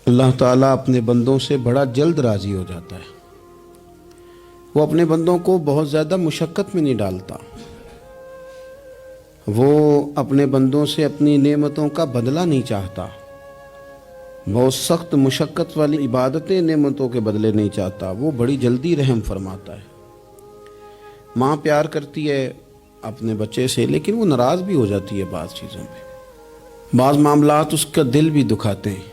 اللہ تعالیٰ اپنے بندوں سے بڑا جلد راضی ہو جاتا ہے۔ وہ اپنے بندوں کو بہت زیادہ مشقت میں نہیں ڈالتا۔ وہ اپنے بندوں سے اپنی نعمتوں کا بدلہ نہیں چاہتا۔ بہت سخت مشقت والی عبادتیں نعمتوں کے بدلے نہیں چاہتا۔ وہ بڑی جلدی رحم فرماتا ہے۔ ماں پیار کرتی ہے اپنے بچے سے، لیکن وہ ناراض بھی ہو جاتی ہے بعض چیزوں پہ۔ بعض معاملات اس کا دل بھی دکھاتے ہیں۔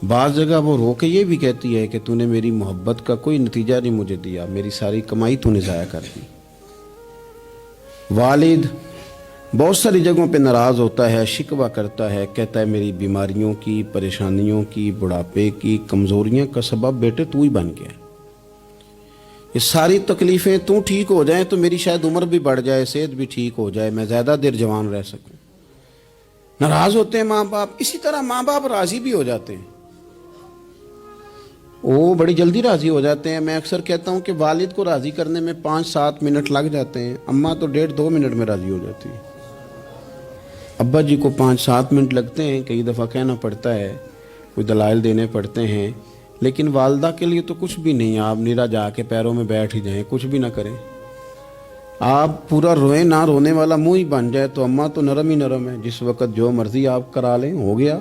بعض جگہ وہ رو کے یہ بھی کہتی ہے کہ تو نے میری محبت کا کوئی نتیجہ نہیں مجھے دیا، میری ساری کمائی تو نے ضائع کر دی۔ والد بہت ساری جگہوں پہ ناراض ہوتا ہے، شکوہ کرتا ہے، کہتا ہے میری بیماریوں کی، پریشانیوں کی، بڑھاپے کی، کمزوریاں کا سبب بیٹے تو ہی بن گیا۔ یہ ساری تکلیفیں تو ٹھیک ہو جائیں تو میری شاید عمر بھی بڑھ جائے، صحت بھی ٹھیک ہو جائے، میں زیادہ دیر جوان رہ سکوں۔ ناراض ہوتے ہیں ماں باپ۔ اسی طرح ماں باپ راضی بھی ہو جاتے ہیں، وہ بڑی جلدی راضی ہو جاتے ہیں۔ میں اکثر کہتا ہوں کہ والد کو راضی کرنے میں 5-7 منٹ لگ جاتے ہیں، اماں تو 1.5-2 منٹ میں راضی ہو جاتی ہے۔ ابا جی کو 5-7 منٹ لگتے ہیں، کئی دفعہ کہنا پڑتا ہے، کوئی دلائل دینے پڑتے ہیں، لیکن والدہ کے لیے تو کچھ بھی نہیں۔ آپ نیرا جا کے پیروں میں بیٹھ ہی جائیں، کچھ بھی نہ کریں، آپ پورا روئیں نہ، رونے والا منہ ہی بن جائے تو اماں تو نرم ہی نرم ہے، جس وقت جو مرضی آپ کرا لیں ہو گیا۔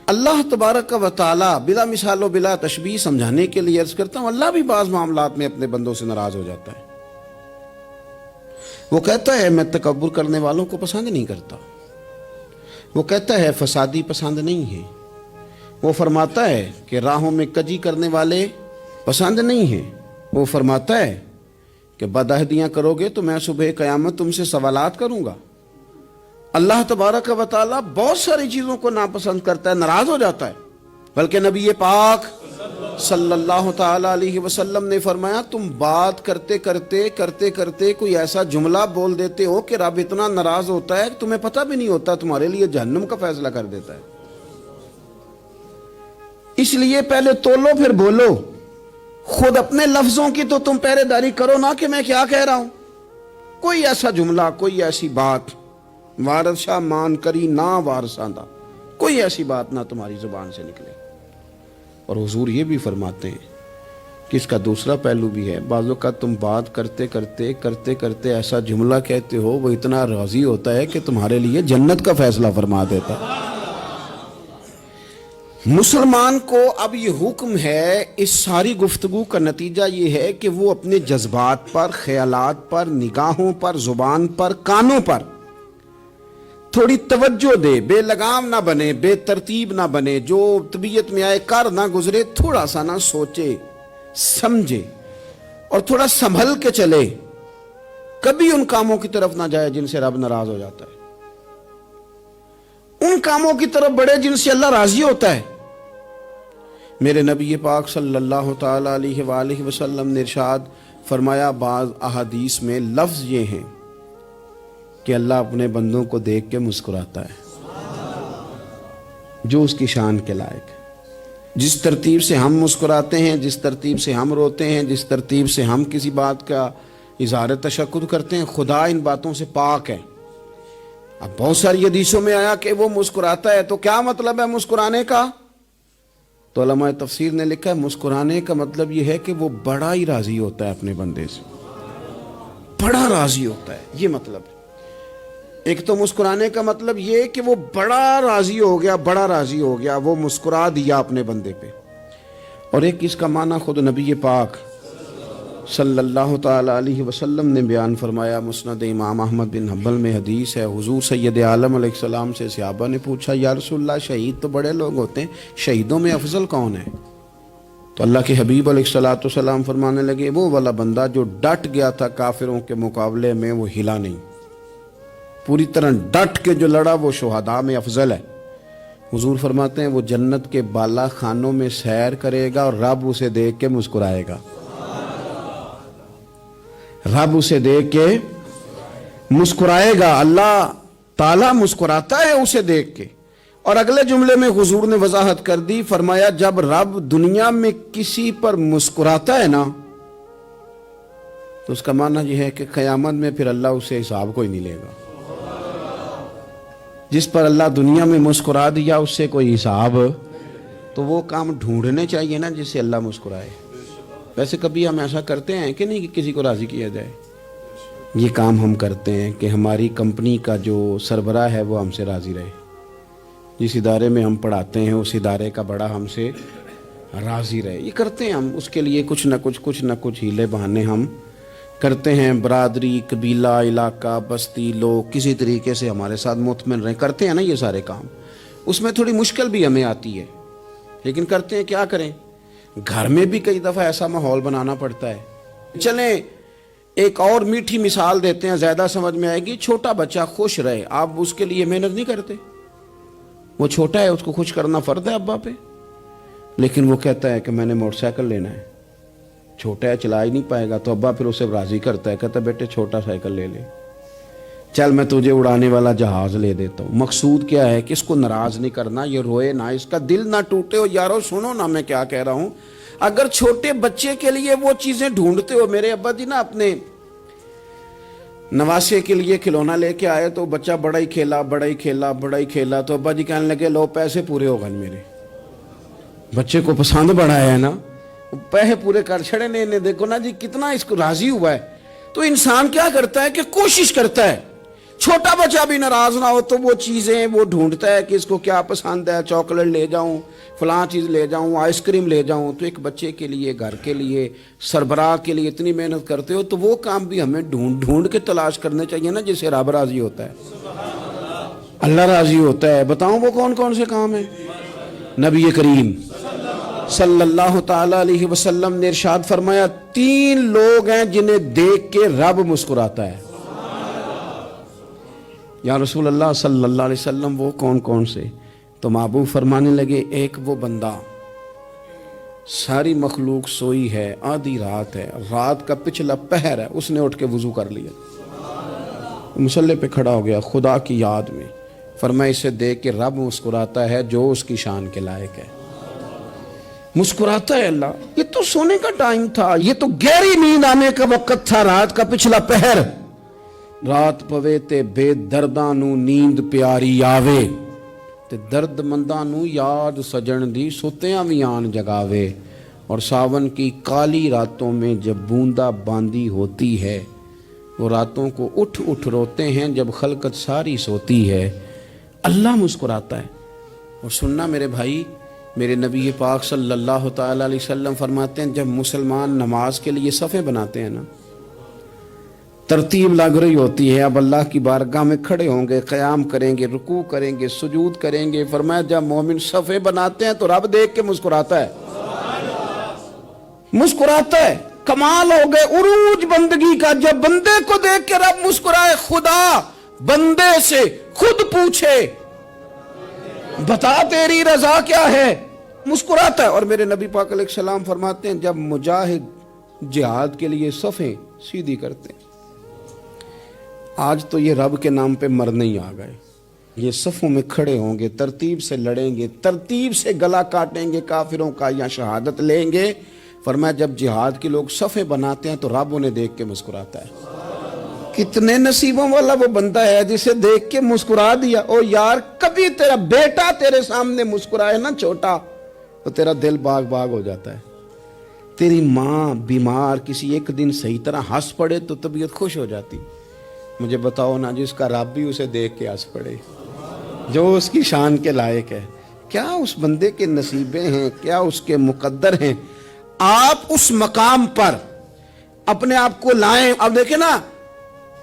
اللہ تبارک و تعالیٰ بلا مثال و بلا تشبیہ سمجھانے کے لیے عرض کرتا ہوں، اللہ بھی بعض معاملات میں اپنے بندوں سے ناراض ہو جاتا ہے۔ وہ کہتا ہے میں تکبر کرنے والوں کو پسند نہیں کرتا۔ وہ کہتا ہے فسادی پسند نہیں ہے۔ وہ فرماتا ہے کہ راہوں میں کجی کرنے والے پسند نہیں ہیں۔ وہ فرماتا ہے کہ بدعہدیاں کرو گے تو میں صبح قیامت تم سے سوالات کروں گا۔ اللہ تبارک و تعالیٰ بہت ساری چیزوں کو ناپسند کرتا ہے، ناراض ہو جاتا ہے۔ بلکہ نبی پاک صلی اللہ تعالیٰ علیہ وسلم نے فرمایا تم بات کرتے کرتے کوئی ایسا جملہ بول دیتے ہو کہ رب اتنا ناراض ہوتا ہے کہ تمہیں پتہ بھی نہیں ہوتا، تمہارے لیے جہنم کا فیصلہ کر دیتا ہے۔ اس لیے پہلے تولو پھر بولو۔ خود اپنے لفظوں کی تو تم پہرے داری کرو نا کہ میں کیا کہہ رہا ہوں۔ کوئی ایسا جملہ، کوئی ایسی بات وارث شاہ مان کری نہ وارثاں دا، کوئی ایسی بات نہ تمہاری زبان سے نکلے۔ اور حضور یہ بھی فرماتے ہیں کہ اس کا دوسرا پہلو بھی ہے، بعض اوقات تم بات کرتے ایسا جملہ کہتے ہو وہ اتنا راضی ہوتا ہے کہ تمہارے لیے جنت کا فیصلہ فرما دیتا ہے۔ مسلمان کو اب یہ حکم ہے، اس ساری گفتگو کا نتیجہ یہ ہے کہ وہ اپنے جذبات پر، خیالات پر، نگاہوں پر، زبان پر، کانوں پر تھوڑی توجہ دے، بے لگام نہ بنے، بے ترتیب نہ بنے، جو طبیعت میں آئے کر نہ گزرے، تھوڑا سا نہ سوچے سمجھے اور تھوڑا سنبھل کے چلے۔ کبھی ان کاموں کی طرف نہ جائے جن سے رب ناراض ہو جاتا ہے، ان کاموں کی طرف بڑھے جن سے اللہ راضی ہوتا ہے۔ میرے نبی پاک صلی اللہ تعالیٰ علیہ وآلہ وسلم نے ارشاد فرمایا، بعض احادیث میں لفظ یہ ہیں کہ اللہ اپنے بندوں کو دیکھ کے مسکراتا ہے جو اس کی شان کے لائق ہے۔ جس ترتیب سے ہم مسکراتے ہیں، جس ترتیب سے ہم روتے ہیں، جس ترتیب سے ہم کسی بات کا اظہار تشکر کرتے ہیں، خدا ان باتوں سے پاک ہے۔ اب بہت ساری حدیثوں میں آیا کہ وہ مسکراتا ہے، تو کیا مطلب ہے مسکرانے کا؟ تو علماء تفسیر نے لکھا ہے مسکرانے کا مطلب یہ ہے کہ وہ بڑا ہی راضی ہوتا ہے اپنے بندے سے، بڑا راضی ہوتا ہے، یہ مطلب ہے۔ ایک تو مسکرانے کا مطلب یہ کہ وہ بڑا راضی ہو گیا، وہ مسکرا دیا اپنے بندے پہ۔ اور ایک اس کا معنی خود نبی پاک صلی اللہ تعالیٰ علیہ وسلم نے بیان فرمایا۔ مسند امام احمد بن حنبل میں حدیث ہے، حضور سید عالم علیہ السلام سے صحابہ نے پوچھا یا رسول اللہ شہید تو بڑے لوگ ہوتے ہیں، شہیدوں میں افضل کون ہے؟ تو اللہ کے حبیب علیہ السلام فرمانے لگے وہ والا بندہ جو ڈٹ گیا تھا کافروں کے مقابلے میں، وہ ہلا نہیں، پوری طرح ڈٹ کے جو لڑا وہ شہداء میں افضل ہے۔ حضور فرماتے ہیں وہ جنت کے بالا خانوں میں سیر کرے گا اور رب اسے دیکھ کے مسکرائے گا، رب اسے دیکھ کے مسکرائے گا، اللہ تعالیٰ مسکراتا ہے اسے دیکھ کے۔ اور اگلے جملے میں حضور نے وضاحت کر دی، فرمایا جب رب دنیا میں کسی پر مسکراتا ہے نا تو اس کا معنی یہ ہے کہ قیامت میں پھر اللہ اسے حساب کوئی نہیں لے گا۔ جس پر اللہ دنیا میں مسکرا دیا اس سے کوئی حساب تو وہ کام ڈھونڈنے چاہیے نا جس سے اللہ مسکرائے. ویسے کبھی ہم ایسا کرتے ہیں کہ نہیں کہ کسی کو راضی کیا جائے؟ یہ کام ہم کرتے ہیں کہ ہماری کمپنی کا جو سربراہ ہے وہ ہم سے راضی رہے. جس ادارے میں ہم پڑھاتے ہیں اس ادارے کا بڑا ہم سے راضی رہے. یہ کرتے ہیں ہم. اس کے لیے کچھ نہ کچھ ہیلے بہانے ہم کرتے ہیں. برادری، قبیلہ، علاقہ، بستی، لوگ کسی طریقے سے ہمارے ساتھ مطمئن رہیں. کرتے ہیں نا یہ سارے کام. اس میں تھوڑی مشکل بھی ہمیں آتی ہے لیکن کرتے ہیں. کیا کریں؟ گھر میں بھی کئی دفعہ ایسا ماحول بنانا پڑتا ہے. چلیں ایک اور میٹھی مثال دیتے ہیں، زیادہ سمجھ میں آئے گی. چھوٹا بچہ خوش رہے، آپ اس کے لیے محنت نہیں کرتے. وہ چھوٹا ہے، اس کو خوش کرنا فرض ہے ابا پہ. لیکن وہ کہتا ہے کہ میں نے موٹر سائیکل لینا ہے. چھوٹا ہے، چلا ہی نہیں پائے گا، تو ابا پھر اسے راضی کرتا ہے، کہتا ہے بیٹے چھوٹا سائیکل لے لے، چل میں تجھے اڑانے والا جہاز لے دیتا ہوں. مقصود کیا ہے کہ اس کو ناراض نہیں کرنا، یہ روئے نہ، اس کا دل نہ ٹوٹے. ہو یارو سنو نا میں کیا کہہ رہا ہوں. اگر چھوٹے بچے کے لیے وہ چیزیں ڈھونڈتے ہو، میرے ابا جی نا اپنے نواسے کے لیے کھلونا لے کے آئے تو بچہ بڑا ہی کھیلا تو ابا جی کہنے لگے لو پیسے پورے ہو گئے. میرے بچے کو پسند بڑا ہے نا، پیسے پورے کر چھڑے نے. دیکھو نا جی کتنا اس کو راضی ہوا ہے. تو انسان کیا کرتا ہے کہ کوشش کرتا ہے چھوٹا بچہ بھی ناراض نہ ہو، تو وہ چیزیں وہ ڈھونڈتا ہے کہ اس کو کیا پسند ہے. چاکلیٹ لے جاؤں، فلاں چیز لے جاؤں، آئس کریم لے جاؤں. تو ایک بچے کے لیے، گھر کے لیے، سربراہ کے لیے اتنی محنت کرتے ہو، تو وہ کام بھی ہمیں ڈھونڈ کے تلاش کرنے چاہیے نا جس سے رب راضی ہوتا ہے، اللہ راضی ہوتا ہے. بتاؤں وہ کون کون سے کام ہیں؟ نبی کریم صلی اللہ تعالی علیہ وسلم نے ارشاد فرمایا 3 لوگ ہیں جنہیں دیکھ کے رب مسکراتا ہے. یا رسول اللہ صلی اللہ علیہ وسلم وہ کون کون سے؟ تو محبوب فرمانے لگے ایک وہ بندہ ساری مخلوق سوئی ہے، آدھی رات ہے، رات کا پچھلا پہر ہے، اس نے اٹھ کے وضو کر لیا، مصلی پہ کھڑا ہو گیا خدا کی یاد میں. فرمایا اسے دیکھ کے رب مسکراتا ہے جو اس کی شان کے لائق ہے. مسکراتا ہے اللہ. یہ تو سونے کا ٹائم تھا، یہ تو گہری نیند آنے کا وقت تھا، رات کا پچھلا پہر. رات پوے تے بے درداں نو نیند پیاری آوے، تے درد منداں نو یاد سجن دی ستیاں وی آن جگاوے. اور ساون کی کالی راتوں میں جب بوندا باندی ہوتی ہے، وہ راتوں کو اٹھ روتے ہیں جب خلقت ساری سوتی ہے. اللہ مسکراتا ہے. اور سننا میرے بھائی، میرے نبی پاک صلی اللہ تعالی علیہ وسلم فرماتے ہیں جب مسلمان نماز کے لیے صفیں بناتے ہیں نا، ترتیب لگ رہی ہوتی ہے، اب اللہ کی بارگاہ میں کھڑے ہوں گے، قیام کریں گے، رکوع کریں گے، سجود کریں گے. فرمایا جب مومن صفیں بناتے ہیں تو رب دیکھ کے مسکراتا ہے. مسکراتا ہے. کمال ہو گئے عروج بندگی کا. جب بندے کو دیکھ کے رب مسکرائے. خدا بندے سے خود پوچھے بتا تیری رضا کیا ہے، مسکراتا ہے. اور میرے نبی پاک علیہ السلام فرماتے ہیں جب مجاہد جہاد کے لیے صفیں سیدھی کرتے ہیں. آج تو یہ رب کے نام پہ مرنے ہی آ گئے. یہ صفوں میں کھڑے ہوں گے، ترتیب سے لڑیں گے، ترتیب سے گلا کاٹیں گے کافروں کا یا شہادت لیں گے. فرمایا جب جہاد کے لوگ صفیں بناتے ہیں تو رب انہیں دیکھ کے مسکراتا ہے. کتنے نصیبوں والا وہ بندہ ہے جسے دیکھ کے مسکرا دیا. او یار کبھی تیرا بیٹا تیرے سامنے مسکرائے نا چھوٹا، تو تیرا دل باغ باغ ہو جاتا ہے. تیری ماں بیمار کسی ایک دن صحیح طرح ہنس پڑے تو طبیعت خوش ہو جاتی. مجھے بتاؤ نا جس کا رب بھی اسے دیکھ کے ہنس پڑے، جو اس کی شان کے لائق ہے. کیا اس بندے کے نصیبیں ہیں، کیا اس کے مقدر ہیں. آپ اس مقام پر اپنے آپ کو لائیں. اب دیکھیں نا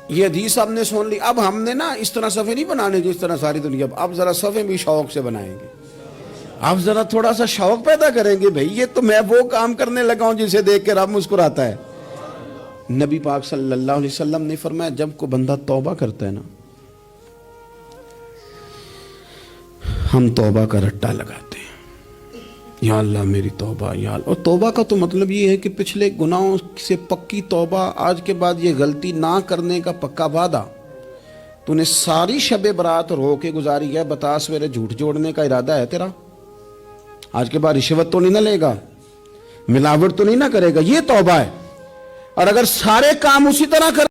یہ حدیث آپ نے سن لی. اب ہم نے نا اس طرح صفحے نہیں بنانے جس طرح ساری دنیا. اب ذرا صفحے بھی شوق سے بنائیں گے. اب ذرا تھوڑا سا شوق پیدا کریں گے. بھئی یہ تو میں وہ کام کرنے لگا ہوں جسے دیکھ کے رب مسکراتا ہے. نبی پاک صلی اللہ علیہ وسلم نے فرمایا جب کو بندہ توبہ کرتا ہے نا، ہم توبہ کا رٹا لگاتے ہیں، یا اللہ میری توبہ یا اللہ. اور توبہ کا تو مطلب یہ ہے کہ پچھلے گناہوں سے پکی توبہ، آج کے بعد یہ غلطی نہ کرنے کا پکا وعدہ. تو نے ساری شب برات رو کے گزاری ہے، بتا سویرے جھوٹ جوڑنے کا ارادہ ہے تیرا؟ آج کے بعد رشوت تو نہیں نہ لے گا، ملاوٹ تو نہیں نہ کرے گا، یہ توبہ ہے. اور اگر سارے کام اسی طرح کر